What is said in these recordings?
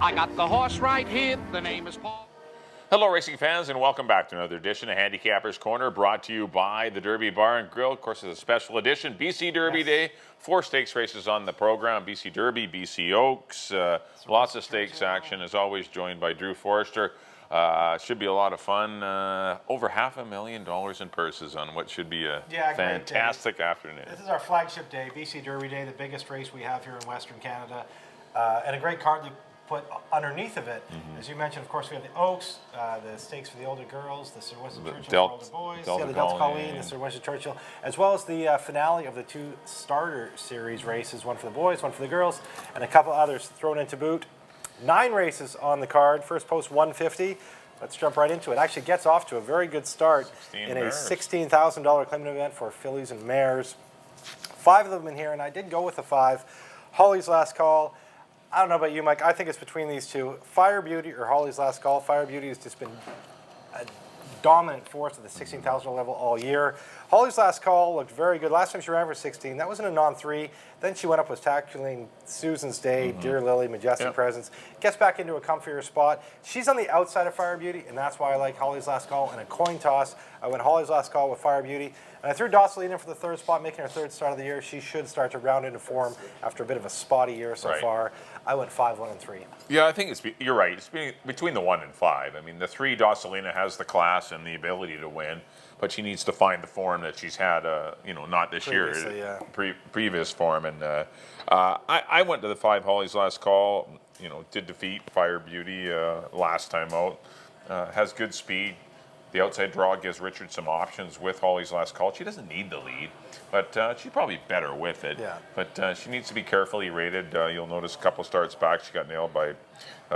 I got the horse right here. The name is Paul. Hello, racing fans, and welcome back to another edition of Handicapper's Corner, brought to you by the Derby Bar and Grill. Of course, it's a special edition, BC Derby Day. 4 stakes races on the program, BC Derby, BC Oaks. Lots of stakes action, as always, joined by Drew Forrester. Should be a lot of fun. Over $500,000 in purses on what should be a fantastic afternoon. This is our flagship day, BC Derby Day, the biggest race we have here in Western Canada, and a great card to put underneath of it. As you mentioned, of course, we have the Oaks, the stakes for the older girls, the Sir Winston Churchill for older boys, the Delta Colleen, the Sir Winston Churchill, as well as the finale of the 2 starter series races, one for the boys, one for the girls, and a couple others thrown into boot. 9 races on the card, first post 150. Let's jump right into it. Actually gets off to a very good start in a $16,000 claimant event for fillies and mares. 5 of them in here, and I did go with the 5. Holly's Last Call. I don't know about you, Mike. I think it's between these two. Fire Beauty or Holly's Last Call. Fire Beauty has just been a dominant force at the $16,000 level all year. Holly's Last Call looked very good. Last time she ran for 16, that was in a non-3. Then she went up with tackling Susan's Day, Dear Lily, Majestic Presence. Gets back into a comfier spot. She's on the outside of Fire Beauty, and that's why I like Holly's Last Call. In a coin toss, I went Holly's Last Call with Fire Beauty. And I threw Dosseline in for the 3rd spot, making her 3rd start of the year. She should start to round into form after a bit of a spotty year so far. I went 5, 1, and 3. Yeah, I think you're right. It's between the 1 and 5. I mean, the 3, Dosselina has the class and the ability to win, but she needs to find the form that she's had, not this year, previous form. And I went to the 5, Holly's Last Call, did defeat Fire Beauty last time out. Has good speed. The outside draw gives Richard some options with Holly's Last Call. She doesn't need the lead, but she's probably better with it. Yeah. But she needs to be carefully rated. You'll notice a couple starts back, she got nailed by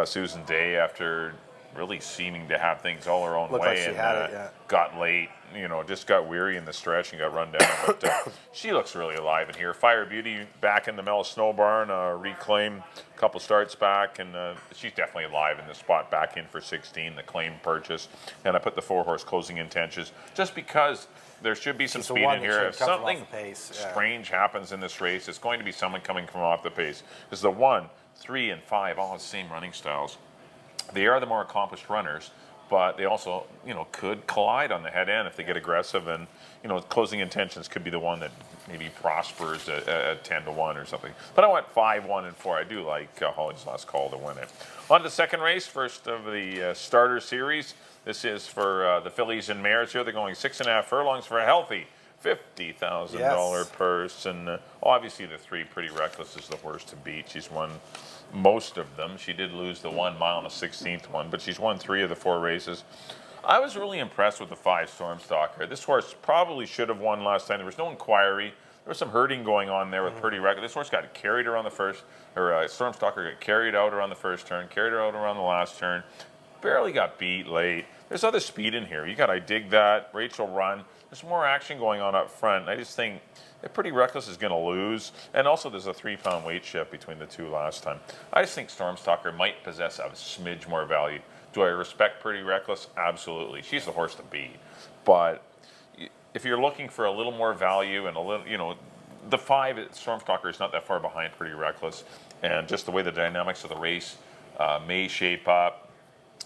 Susan Day after really seeming to have things all her own way. Like she had it, got late, just got weary in the stretch and got run down. But she looks really alive in here. Fire Beauty back in the Mel Snow Barn, reclaim a couple starts back, and she's definitely alive in the spot back in for 16, the claim purchase. And I put the 4-horse Closing Intentions just because there should be some speed in here. If something strange happens in this race, it's going to be someone coming from off the pace. Because the 1, 3, and 5, all the same running styles. They are the more accomplished runners, but they also, could collide on the head end if they get aggressive. And, Closing Intentions could be the one that maybe prospers at 10 to 1 or something. But I went 5, 1, and 4. I do like Holly's Last Call to win it. On to the second race, first of the starter series. This is for the fillies and mares here. They're going 6.5 furlongs for a healthy $50,000 purse. And obviously the 3, Pretty Reckless, is the horse to beat. She's won most of them. She did lose the 1 mile and the 16th one, but she's won 3 of the 4 races. I was really impressed with the 5, Stormstalker. This horse probably should have won last time. There was no inquiry. There was some herding going on there with Pretty Reckless. This horse got carried around the first, or Stormstalker got carried out around the first turn, carried her out around the last turn. Barely got beat late. There's other speed in here. You got I Dig That, Rachel Run. There's more action going on up front. I just think that Pretty Reckless is going to lose. And also there's a 3-pound weight shift between the 2 last time. I just think Stormstalker might possess a smidge more value. Do I respect Pretty Reckless? Absolutely. She's the horse to beat. But if you're looking for a little more value and a little, the 5, Stormstalker is not that far behind Pretty Reckless. And just the way the dynamics of the race may shape up,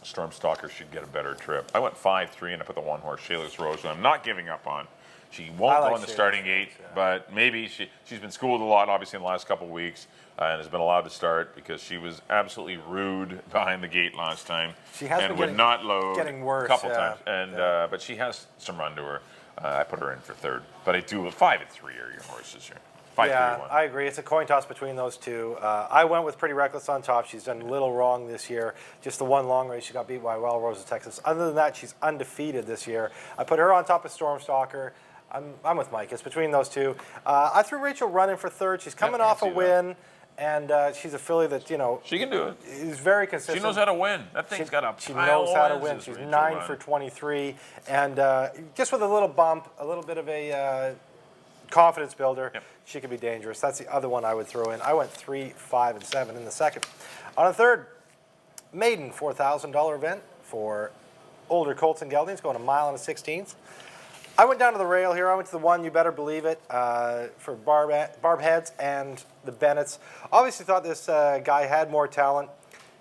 Stormstalker should get a better trip. I went 5, 3, and I put the 1-horse, Shayla's Rose, who I'm not giving up on. She won't go in the starting gate, but maybe she's been schooled a lot, obviously, in the last couple of weeks, and has been allowed to start because she was absolutely rude behind the gate last time. She has and been would not load getting worse, a couple times. And but she has some run to her. I put her in for 3rd, but I do 5 and 3 are your horses here. 5, 3, 1. I agree. It's a coin toss between those 2. I went with Pretty Reckless on top. She's done little wrong this year. Just the 1 long race, she got beat by Wild Rose of Texas. Other than that, she's undefeated this year. I put her on top of Stormstalker. I'm with Mike. It's between those 2. I threw Rachel Run in for 3rd. She's coming off a win, and she's a filly that, she can do it. Is very consistent. She knows how to win. That thing's got a She knows how to win. She's 9 for 23. And just with a little bump, a little bit of a confidence builder, she could be dangerous. That's the other one I would throw in. I went 3, 5, and 7 in the second. On the third, maiden $4,000 event for older colts and geldings, going a mile and a 16th. I went down to the rail here. I went to the 1, You Better Believe It, for Barb Heads and the Bennetts. Obviously thought this guy had more talent.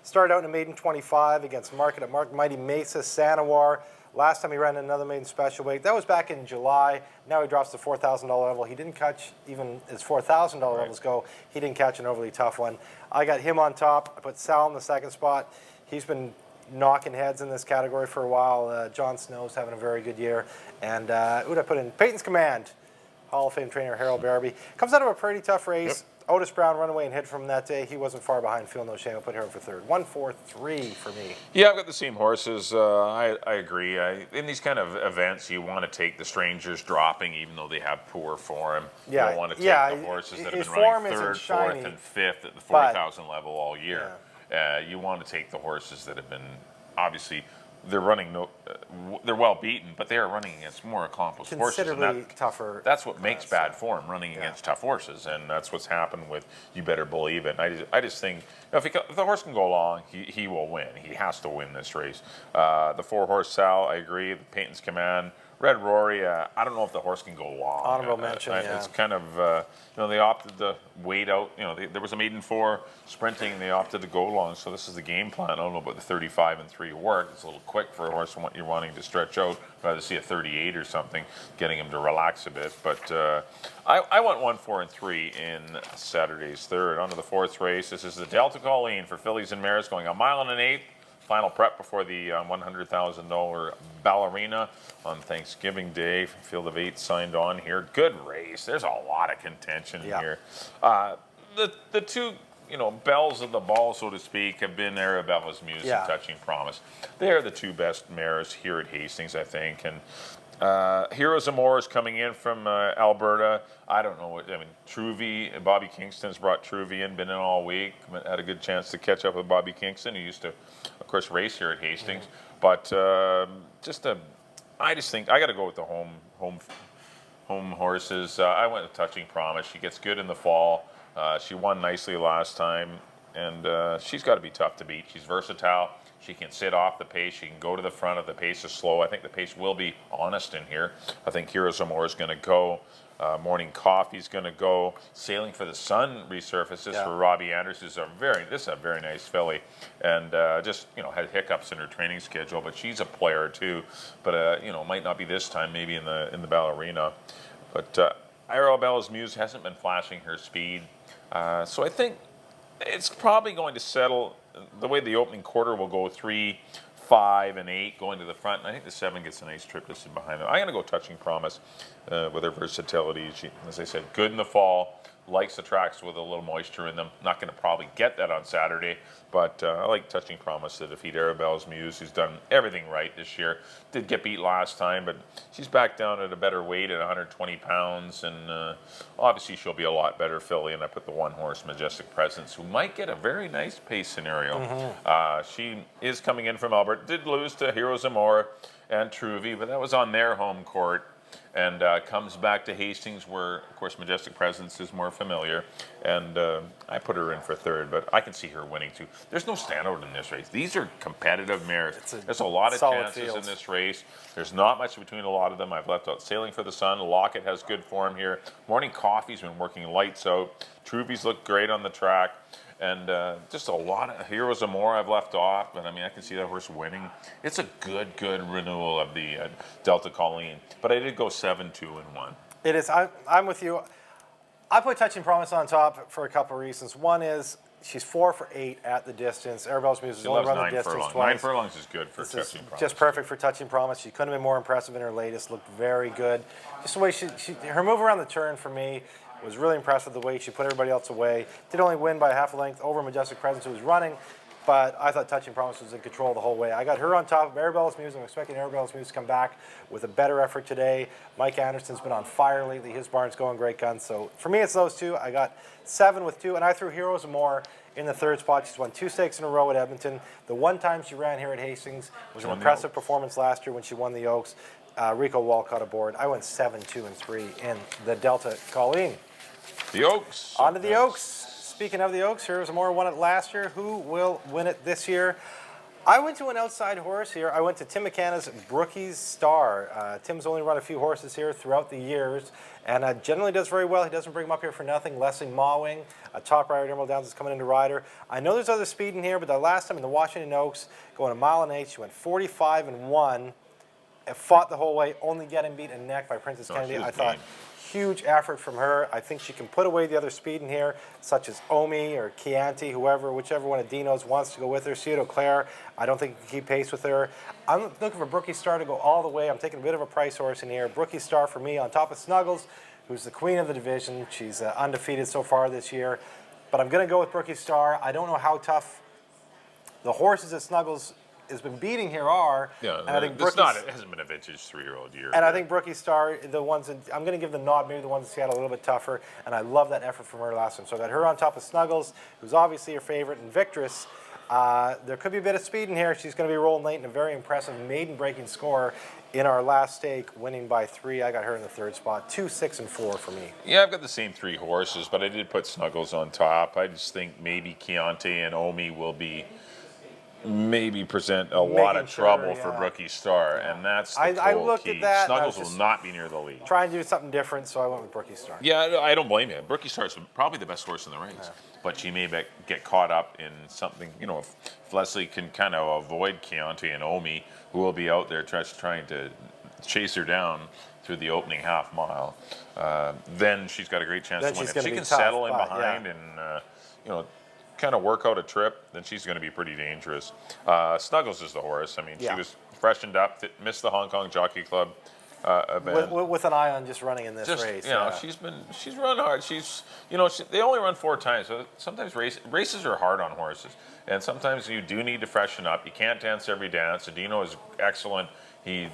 Started out in a maiden 25 against Market at Mighty Mesa, Sanawar. Last time he ran another maiden special weight. That was back in July. Now he drops to $4,000 level. He didn't catch, even as $4,000 levels go, he didn't catch an overly tough one. I got him on top. I put Sal in the second spot. He's been knocking heads in this category for a while. John Snow's having a very good year. And who did I put in? Peyton's Command. Hall of Fame trainer Harold Barabee. Comes out of a pretty tough race. Yep. Otis Brown run away and hit from that day. He wasn't far behind. Feel no shame. I'll put Harold for third. 1-4-3 for me. Yeah, I've got the same horses. I agree. In these kind of events, you want to take the strangers dropping, even though they have poor form. Yeah, you don't want to take the horses that have been running third, fourth, and fifth at the 40,000 level all year. Yeah. You want to take the horses that have been, obviously, they're running. They're well beaten, but they are running against more accomplished horses. Considerably tougher. That's what makes bad form, running against tough horses, and that's what's happened with You Better Believe It. I just think if the horse can go along, he will win. He has to win this race. The 4-horse Sal, I agree. The Peyton's Command. Red Rory, I don't know if the horse can go long. Honorable mention, It's kind of, they opted to wait out. There was a maiden 4 sprinting, and they opted to go long. So this is the game plan. I don't know about the 35 and 3 work. It's a little quick for a horse from what you're wanting to stretch out. I'd rather see a 38 or something, getting him to relax a bit. But I went 1, 4, and 3 in Saturday's third. On to the 4th race. This is the Delta Colleen for fillies and mares, going a mile and an eighth. Final prep before the $100,000 Ballerina on Thanksgiving Day. Field of 8 signed on here. Good race. There's a lot of contention here. The two, bells of the ball, so to speak, have been Arabella's Muse and Touching Promise. They are the two best mares here at Hastings, I think. And Heroes Amore is coming in from Alberta. I don't know what, Truvy, Bobby Kingston's brought Truvy in, been in all week. Had a good chance to catch up with Bobby Kingston, who used to, of course, race here at Hastings. But I just think I got to go with the home horses. I went with Touching Promise. She gets good in the fall. She won nicely last time, and she's got to be tough to beat. She's versatile. She can sit off the pace. She can go to the front if the pace is slow. I think the pace will be honest in here. I think Heroes Amore is going to go. Morning Coffee's going to go. Sailing for the Sun resurfaces for Robbie Anders. This is a very nice filly, and just had hiccups in her training schedule, but she's a player too. But might not be this time. Maybe in the Ballerina. But Arabella's Muse hasn't been flashing her speed, so I think it's probably going to settle. The way the opening quarter will go 3, 5, and 8 going to the front, and I think the 7 gets a nice trip to sit behind them. I'm going to go Touching Promise with her versatility. She, as I said, good in the fall, likes the tracks with a little moisture in them. Not going to probably get that on Saturday, but I like Touching Promise to defeat Arabella's Muse, who's done everything right this year. Did get beat last time, but she's back down at a better weight at 120 pounds, and obviously she'll be a lot better filly. And I put the 1-horse Majestic Presence, who might get a very nice pace scenario. She is coming in from Alberta. Did lose to Heroes Amore and Truvy, but that was on their home court. And comes back to Hastings, where, of course, Majestic Presence is more familiar. And I put her in for third, but I can see her winning, too. There's no standout in this race. These are competitive mares. There's a lot of chances in this race. There's not much between a lot of them. I've left out Sailing for the Sun. Lockett has good form here. Morning Coffee's been working lights out. Truvy's looked great on the track. And just a lot of Heroes Amore I've left off, but I can see that horse winning. It's a good renewal of the Delta Colleen. But I did go 7, 2, and 1. It is. I'm with you. I put Touching Promise on top for a couple of reasons. One is she's 4 for 8 at the distance. Arabella's Muse has only run the distance twice. 9 furlongs is good for Touching Promise. Just perfect for Touching Promise. She couldn't have been more impressive in her latest. Looked very good. Just the way her move around the turn for me was really impressed with the way she put everybody else away. Did only win by half a length over Majestic Presence, who was running, but I thought Touching Promise was in control the whole way. I got her on top of Arabella's Muse. I'm expecting Arabella's Muse to come back with a better effort today. Mike Anderson's been on fire lately. His barn's going great guns. So for me, it's those two. I got 7 with 2, and I threw Heroes Amore in the third spot. She's won 2 stakes in a row at Edmonton. The one time she ran here at Hastings was an impressive performance last year when she won the Oaks. Rico Walcott aboard. I went 7, 2, and 3 in the Delta Colleen. The Oaks. On to the Oaks. Speaking of the Oaks, Heroes Amore won it last year. Who will win it this year? I went to an outside horse here. I went to Tim McKenna's Brookie's Star. Tim's only run a few horses here throughout the years, and generally does very well. He doesn't bring him up here for nothing. Leslie Mawing, a top rider at Emerald Downs, is coming into rider. I know there's other speed in here, but the last time in the Washington Oaks, going 1 mile and 8, she went 45-1, and fought the whole way, only getting beat in neck by Princess Kennedy. I thought, huge effort from her. I think she can put away the other speed in here, such as Omi or Chianti, whichever one of Dino's wants to go with her. Cioto Claire, I don't think you can keep pace with her. I'm looking for Brookie Star to go all the way. I'm taking a bit of a price horse in here. Brookie Star for me on top of Snuggles, who's the queen of the division. She's undefeated so far this year. But I'm going to go with Brookie Star. I don't know how tough the horses that Snuggles has been beating here are. Yeah, and I think it hasn't been a vintage 3-year-old year. And I think Brookie Star, the ones that, I'm going to give the nod, maybe the ones in Seattle a little bit tougher, and I love that effort from her last one. So I got her on top of Snuggles, who's obviously her favorite, and Victress. There could be a bit of speed in here. She's going to be rolling late in a very impressive maiden-breaking score in our last stake, winning by 3. I got her in the 3rd spot. 2, 6, and 4 for me. Yeah, I've got the same 3 horses, but I did put Snuggles on top. I just think maybe Chianti and Omi will be present a lot of trouble for Brookie Star, and that's the I looked key. at that. Snuggles will not be near the lead. Trying to do something different, so I went with Brookie Star. Yeah, I don't blame you. Brookie Star is probably the best horse in the race, but she may get caught up in something. You know, if Leslie can kind of avoid Chianti and Omi, who will be out there trying to chase her down through the opening half mile, then she's got a great chance to win. If she can settle in behind and you know, kind of work out a trip, then she's going to be pretty dangerous. Snuggles is the horse. I mean, she was freshened up, missed the Hong Kong Jockey Club event. With an eye on just running in this race. You know, she's run hard. They only run 4 times. So sometimes races are hard on horses, and sometimes you do need to freshen up. You can't dance every dance. Dino is excellent. Him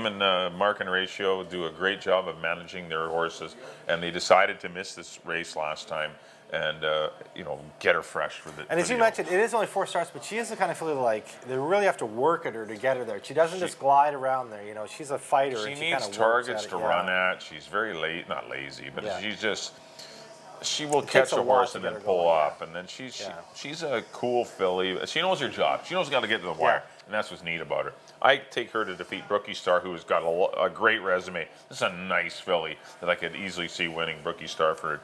and Mark and Ratio do a great job of managing their horses, and they decided to miss this race last time. And get her fresh for the. And as you mentioned, it is only 4 starts, but she is the kind of filly like they really have to work at her to get her there. She doesn't just glide around there. You know, she's a fighter. She and needs kind of targets to run at. She's very not lazy, but she will catch a horse and then pull up, and then she's a cool filly. She knows her job. She knows how to get to the wire, and that's what's neat about her. I take her to defeat Brookie Star, who has got a great resume. This is a nice filly that I could easily see winning. Brookie Star for,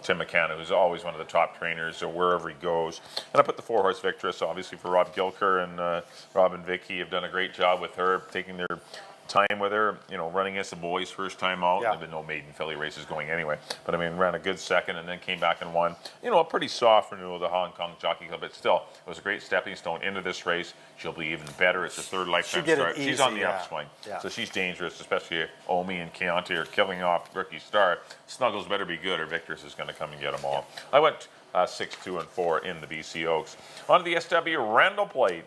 Tim McKenna, who's always one of the top trainers, so wherever he goes. And I put the 4-horse Victress, obviously, for Rob Gilker, and Rob and Vicky have done a great job with her, taking their time with her, running against the boys first time out. There've been no maiden filly races going anyway, but I mean, ran a good second and then came back and won. A pretty soft renewal of the Hong Kong Jockey Club, but still, it was a great stepping stone into this race. She'll be even better. It's her 3rd lifetime start. She's on the upswing, so she's dangerous, especially if Omi and Chianti are killing off Brookie Star. Snuggles better be good, or Victress is going to come and get them all. I went 6, 2, and 4 in the BC Oaks. On to the SW Randall Plate.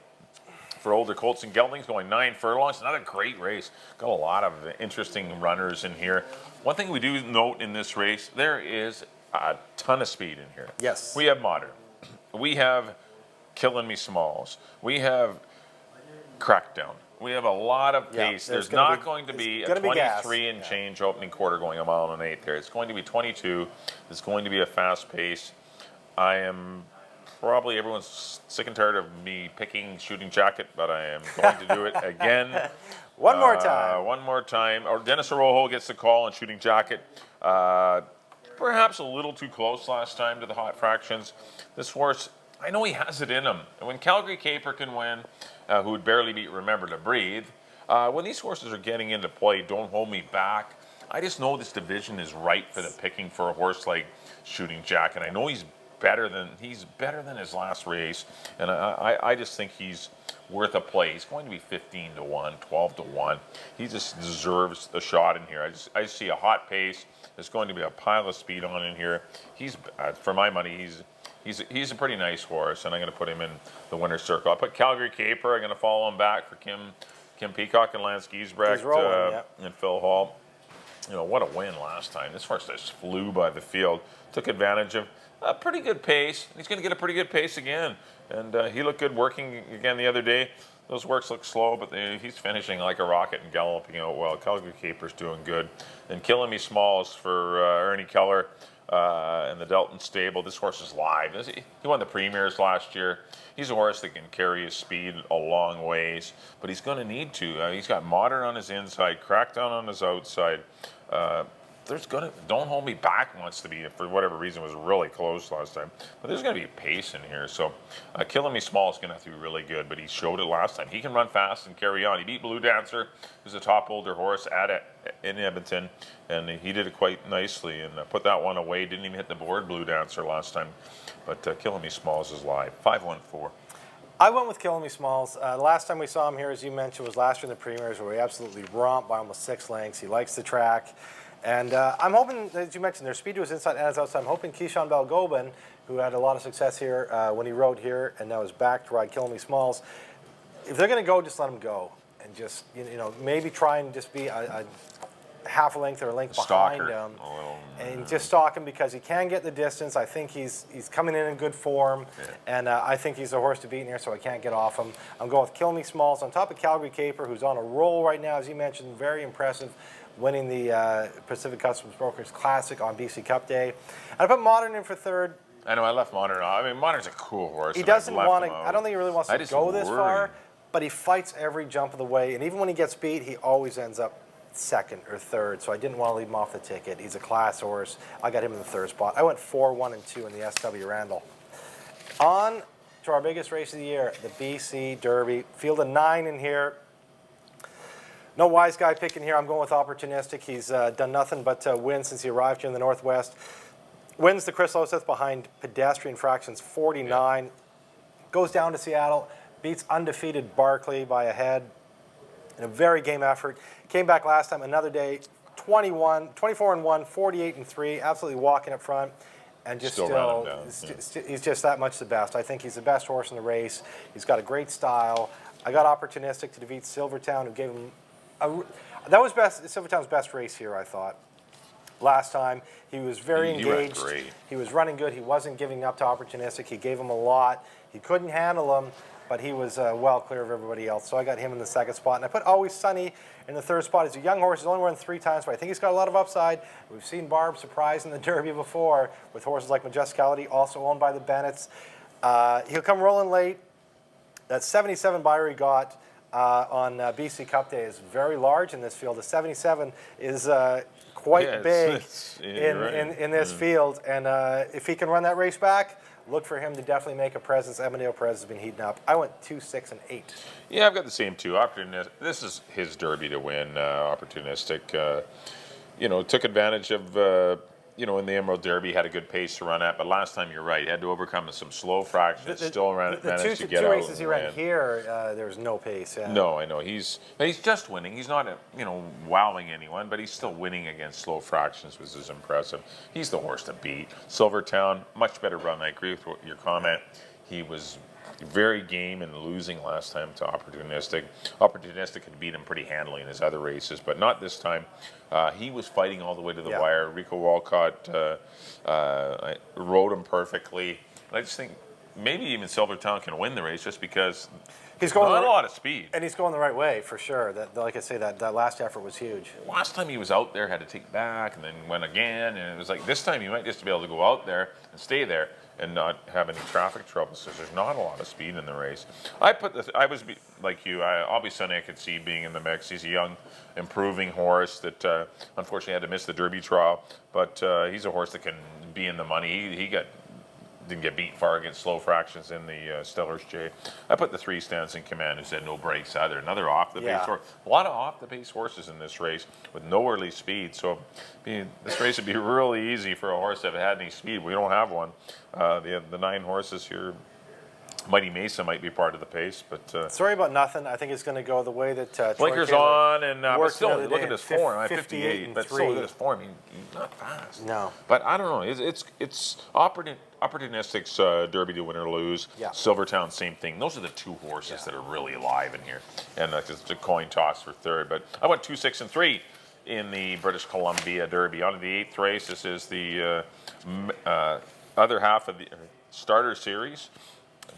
For older colts and geldings, going 9 furlongs. Another great race. Got a lot of interesting runners in here. One thing we do note in this race, there is a ton of speed in here. Yes. We have Modern. We have Killing Me Smalls. We have Crackdown. We have a lot of pace. There's not going to be a 23 and change opening quarter going 1 mile and 8 there. It's going to be 22. It's going to be a fast pace. Probably everyone's sick and tired of me picking Shooting Jacket, but I am going to do it again. One more time. One more time. Or Dennis Arrojo gets the call on Shooting Jacket. Perhaps a little too close last time to the hot fractions. This horse, I know he has it in him. And when Calgary Caper can win, who would barely beat Remember to Breathe, when these horses are getting into play, Don't Hold Me Back, I just know this division is ripe for the picking for a horse like Shooting Jacket. I know he's better than his last race, and I just think he's worth a play. He's going to be 15-1, 12-1. He just deserves the shot in here. I see a hot pace. There's going to be a pile of speed on in here. He's for my money, he's a pretty nice horse, and I'm going to put him in the winner's circle. I put Calgary Caper. I'm going to follow him back for Kim Peacock and Lance Giesbrecht and Phil Hall. What a win last time. This horse just flew by the field. Took advantage of a pretty good pace. He's going to get a pretty good pace again. And he looked good working again the other day. Those works look slow, but he's finishing like a rocket and galloping out well. Calgary Caper's doing good. And Killing Me Smalls for Ernie Keller. in the Delton stable. This horse is live. He won the premiers last year. He's a horse that can carry his speed a long ways, but he's going to need to. He's got modern on his inside, crackdown on his outside. Don't Hold Me Back wants to be, for whatever reason, was really close last time. But there's going to be pace in here. So Killing Me Small is going to have to be really good, but he showed it last time. He can run fast and carry on. He beat Blue Dancer, who's a top older horse in Edmonton, and he did it quite nicely and put that one away. Didn't even hit the board, Blue Dancer, last time. But Killing Me Smalls is live. 5-1-4. I went with Killing Me Smalls. The last time we saw him here, as you mentioned, was last year in the premiers, where he absolutely romped by almost 6 lengths. He likes the track. And I'm hoping, as you mentioned, their speed to his inside and his outside. I'm hoping Keyshawn Bell-Gobin, who had a lot of success here when he rode here and now is back to ride Killing Me Smalls, if they're going to go, just let him go. And just, maybe try and just be a half a length or a length behind him. And just stalk him because he can get the distance. I think he's coming in good form. Yeah. And I think he's a horse to beat in here, so I can't get off him. I'm going with Kill Me Smalls on top of Calgary Caper, who's on a roll right now, as you mentioned, very impressive, winning the Pacific Customs Brokers Classic on BC Cup Day. And I put Modern in for third. I know, I left Modern off. I mean, Modern's a cool horse. He doesn't want to, I don't think he really wants to go this far, but he fights every jump of the way. And even when he gets beat, he always ends up second or third, so I didn't want to leave him off the ticket. He's a class horse. I got him in the third spot. I went 4, 1, and 2 in the SW Randall. On to our biggest race of the year, the BC Derby. Field of 9 in here. No wise guy picking here. I'm going with Opportunistic. He's done nothing but win since he arrived here in the Northwest. Wins the Chris Loseth behind Pedestrian Fractions 49. Yeah. Goes down to Seattle. Beats undefeated Barkley by a head in a very game effort. Came back last time, another day, 24-1, 48-3, absolutely walking up front, and just he's just that much the best. I think he's the best horse in the race. He's got a great style. I got Opportunistic to defeat Silvertown, who gave him that was Silvertown's best race here, I thought. Last time, he was very engaged. He was running good. He wasn't giving up to Opportunistic. He gave him a lot. He couldn't handle him, but he was well clear of everybody else. So I got him in the second spot. And I put Always Sunny in the third spot. He's a young horse. He's only run 3 times, but I think he's got a lot of upside. We've seen Barb surprise in the Derby before with horses like Majesticality, also owned by the Bennetts. He'll come rolling late. That 77 buyer he got on BC Cup Day is very large in this field. The 77 is quite big in this field. And if he can run that race back, look for him to definitely make a presence. Emmerdale Perez has been heating up. I went 2, 6, and 8. Yeah, I've got the same 2. This is his Derby to win. Opportunistic, took advantage of, in the Emerald Derby, had a good pace to run at. But last time, you're right, he had to overcome some slow fractions. Still managed to get out. The 2 races he ran here, there was no pace. Yeah. No, I know. He's just winning. He's not, wowing anyone, but he's still winning against slow fractions, which is impressive. He's the horse to beat. Silvertown, much better run. I agree with your comment. He was very game and losing last time to Opportunistic. Opportunistic had beat him pretty handily in his other races, but not this time. He was fighting all the way to the wire. Rico Walcott rode him perfectly. And I just think maybe even Silvertown can win the race just because he's going not a lot of speed. And he's going the right way, for sure. Like I say, that last effort was huge. Last time he was out there, had to take back, and then went again. And it was like, this time you might just be able to go out there and stay there and not have any traffic trouble. So there's not a lot of speed in the race. I was like you. Always Sunny I could see being in the mix. He's a young, improving horse that unfortunately had to miss the Derby trial. But he's a horse that can be in the money. He didn't get beat far against slow fractions in the Stellars J. I put the 3 Stands in Command, who said no breaks either. Another off-the-pace horse. A lot of off-the-pace horses in this race with no early speed. So this race would be really easy for a horse that had any speed. We don't have one. The 9 horses here, Mighty Mesa might be part of the pace, but sorry about nothing. I think it's going to go the way that Blinker's on, and but still look at his form. 58, but still look at his form. He's not fast. No, but I don't know. It's Opportunistic's Derby to win or lose. Yeah. Silvertown, same thing. Those are the 2 horses that are really alive in here, and it's a coin toss for third. But I went 2, 6, and 3 in the British Columbia Derby. On to the 8th race. This is the other half of the starter series.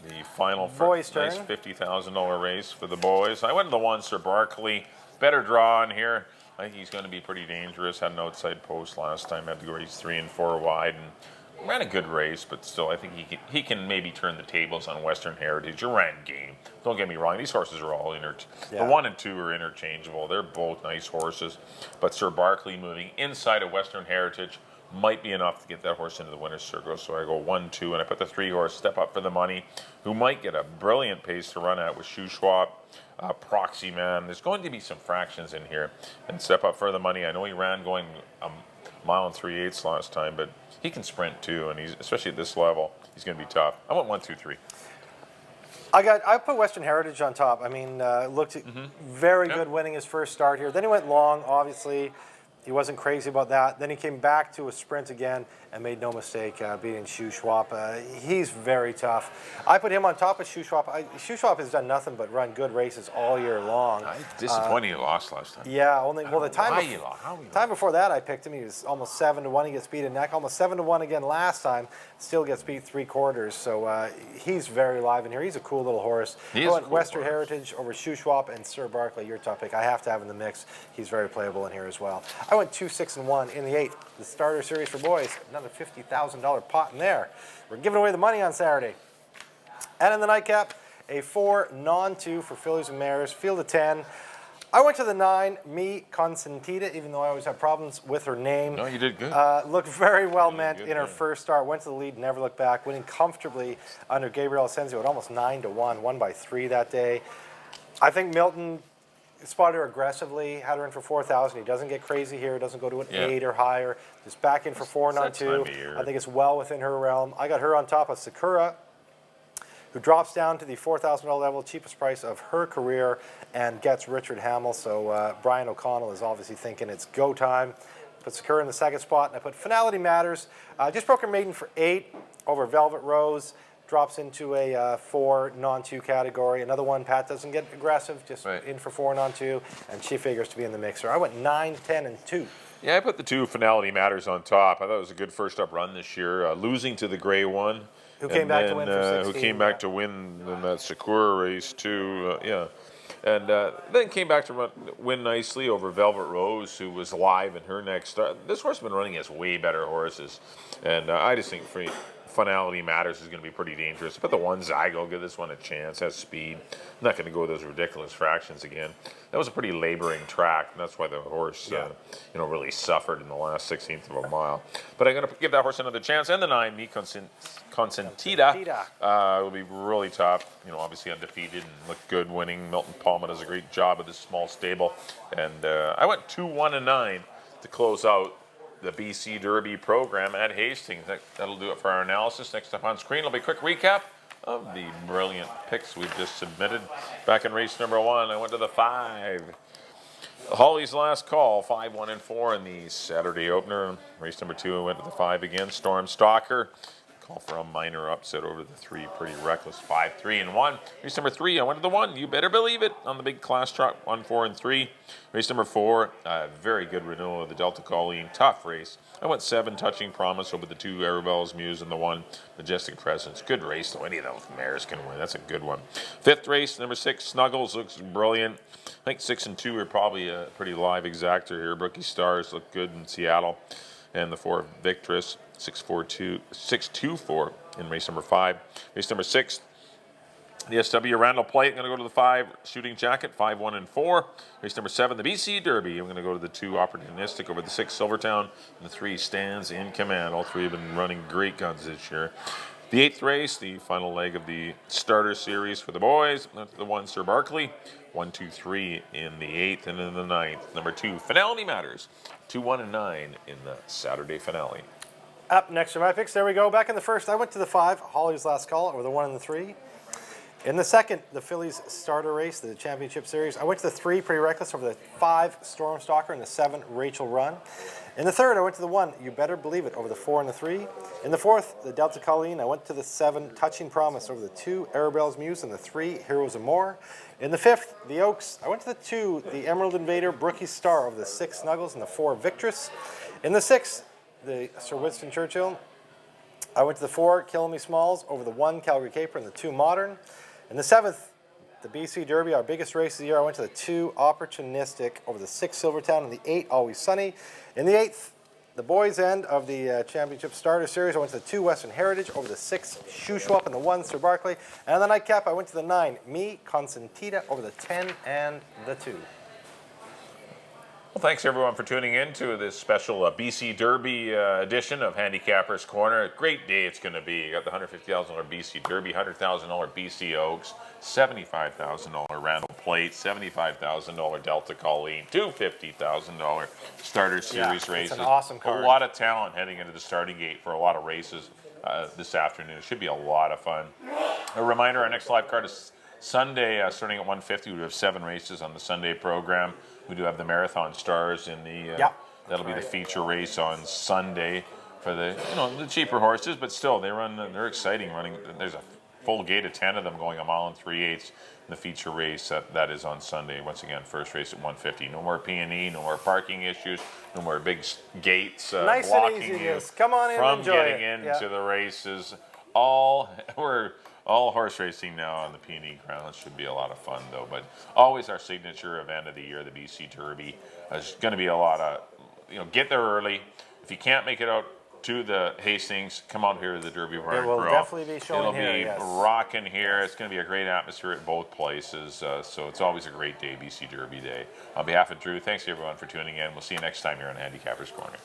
The final for nice $50,000 race for the boys. I went to the 1, Sir Barkley. Better draw in here. I think he's going to be pretty dangerous. Had an outside post last time. Had to go race 3 and 4 wide and ran a good race, but still, I think he can maybe turn the tables on Western Heritage or ran game. Don't get me wrong; these horses are all the 1 and 2 are interchangeable. They're both nice horses, but Sir Barkley moving inside of Western Heritage might be enough to get that horse into the winner's circle. So I go 1, 2, and I put the 3 horse Step Up for the Money, who might get a brilliant pace to run at with Shoe Swap, Proxy Man. There's going to be some fractions in here, and Step Up for the Money. I know he ran going a mile and 3/8 last time, but he can sprint too, and he's especially at this level, he's going to be tough. I went 1, 2, 3. I put Western Heritage on top. I mean, looked very good winning his first start here. Then he went long, obviously. He wasn't crazy about that. Then he came back to a sprint again and made no mistake beating Shoe Swap. He's very tough. I put him on top of Shoe Swap. Shoe Swap has done nothing but run good races all year long. Disappointing he lost last time. Yeah, the time before that I picked him. He was almost 7-1. He gets beat in neck. Almost 7-1 again last time. Still gets beat 3/4. So he's very live in here. He's a cool little horse. He is a cool Western horse. Heritage over Shoe Swap and Sir Barkley, your top pick. I have to have in the mix. He's very playable in here as well. I went 2, 6, and 1 in the 8th. The starter series for boys. Another $50,000 pot in there. We're giving away the money on Saturday. And in the nightcap, a 4 non-2 for fillies and mares. Field of 10. I went to the 9, Mi Consentita, even though I always have problems with her name. No, you did good. Looked very well meant in her first start. Went to the lead, never looked back, winning comfortably under Gabriel Asensio at almost 9-1, won by 3 that day. I think Milton spotted her aggressively, had her in for 4,000. He doesn't get crazy here. Doesn't go to an 8 or higher. Just back in for 4 non-2. I think it's well within her realm. I got her on top of Sakura, who drops down to the $4,000 level, cheapest price of her career, and gets Richard Hamill. So Brian O'Connell is obviously thinking it's go time. Put Sakura in the second spot, and I put Finality Matters. Just broke her maiden for 8 over Velvet Rose. Drops into a 4 non-2 category. Another one, Pat doesn't get aggressive, just in for 4 non-2, and she figures to be in the mixer. I went 9, 10, and 2. Yeah, I put the 2 Finality Matters on top. I thought it was a good first up run this year, losing to the Gray One. Who came back to win for 16. Who came back to win in that Sakura race too, And then came back to win nicely over Velvet Rose, who was live in her next start. This horse has been running as way better horses, and I just think Finality Matters is going to be pretty dangerous. But the 1 Zygo, give this one a chance, has speed. I'm not going to go those ridiculous fractions again. That was a pretty laboring track, and that's why the horse, really suffered in the last 16th of a mile. But I'm going to give that horse another chance. And the 9, Mi Consentita, will be really tough. Obviously undefeated and looked good winning. Milton Palma does a great job of this small stable. And I went 2, 1, and 9 to close out the BC Derby program at Hastings. That'll do it for our analysis. Next up on screen will be a quick recap of the brilliant picks we've just submitted. Back in race number 1, I went to the 5. Holly's Last Call, 5, 1, and 4 in the Saturday opener. Race number 2, I went to the 5 again. Storm Stalker. Call for a minor upset over the 3. Pretty reckless, 5, 3, and 1. Race number 3, I went to the 1. You better believe it on the big class truck, 1, 4, and 3. Race number 4, very good renewal of the Delta Colleen. Tough race. I went 7, Touching Promise over the 2, Arabella's Muse, and the 1, Majestic Presence. Good race, though. Any of those mares can win. That's a good one. 5th race, number 6, Snuggles. Looks brilliant. I think 6 and 2 are probably a pretty live exactor here. Brookie Stars look good in Seattle. And the 4, Victress. 6-2-4 in race number 5. Race number 6, the SW Randall Plate. I'm going to go to the 5, Shooting Jacket, 5, 1, and 4. Race number 7, the BC Derby. I'm going to go to the 2, Opportunistic over the 6, Silvertown, and the 3, Stands in Command. All 3 have been running great guns this year. The 8th race, the final leg of the starter series for the boys. That's the 1, Sir Barkley. 1, 2, 3 in the 8th, and in the 9th, number 2, Finality Matters. 2, 1, and 9 in the Saturday finale. Up next are my picks. There we go. Back in the first, I went to the 5, Holly's Last Call, over the 1 and the 3. In the second, the Phillies starter race, the championship series, I went to the 3, Pretty Reckless, over the 5, Storm Stalker, and the 7, Rachel Run. In the third, I went to the 1, You Better Believe It, over the 4 and the 3. In the fourth, the Delta Colleen, I went to the 7, Touching Promise, over the 2, Arabella's Muse, and the 3, Heroes of More. In the 5th, the Oaks, I went to the 2, the Emerald Invader, Brookie Star, over the 6, Snuggles, and the 4, Victress. In the 6th, the Sir Winston Churchill. I went to the 4, Killing Me Smalls, over the 1, Calgary Caper, and the 2, Modern. In the 7th, the BC Derby, our biggest race of the year. I went to the 2 Opportunistic over the 6 Silvertown and the 8 Always Sunny. In the 8th, the boys' end of the Championship Starter Series, I went to the 2 Western Heritage over the 6 Shuswap and the 1 Sir Barkley. And on the nightcap, I went to the 9 Me Consentita over the 10 and the 2. Well, thanks everyone for tuning in to this special BC Derby edition of Handicapper's Corner. A great day it's going to be. You got the $150,000 BC Derby, $100,000 BC Oaks, $75,000 Randall Plate, $75,000 Delta Colleen, $250,000 Starter Series races. It's an awesome card. A lot of talent heading into the starting gate for a lot of races this afternoon. It should be a lot of fun. A reminder, our next live card is Sunday, starting at 1:50. We have 7 races on the Sunday program. We do have the Marathon Stars in the. That'll be the feature race on Sunday for the the cheaper horses, but still they're exciting running. There's a full gate of 10 of them going a mile and 3/8. The feature race that is on Sunday. Once again, first race at 1:50. No more P&E, no more parking issues, no more big gates Nice blocking and easy, you just come on in from and enjoy getting it. into the races. We're all horse racing now on the P&E ground. It should be a lot of fun, though. But always our signature event of the year, the BC Derby. There's going to be a lot of, get there early. If you can't make it out to the Hastings, come out here to the Derby Barn It will Grill. definitely be showing here, It'll be rocking here. It's going to be a great atmosphere at both places. So it's always a great day, BC Derby Day. On behalf of Drew, thanks everyone for tuning in. We'll see you next time here on Handicapper's Corner.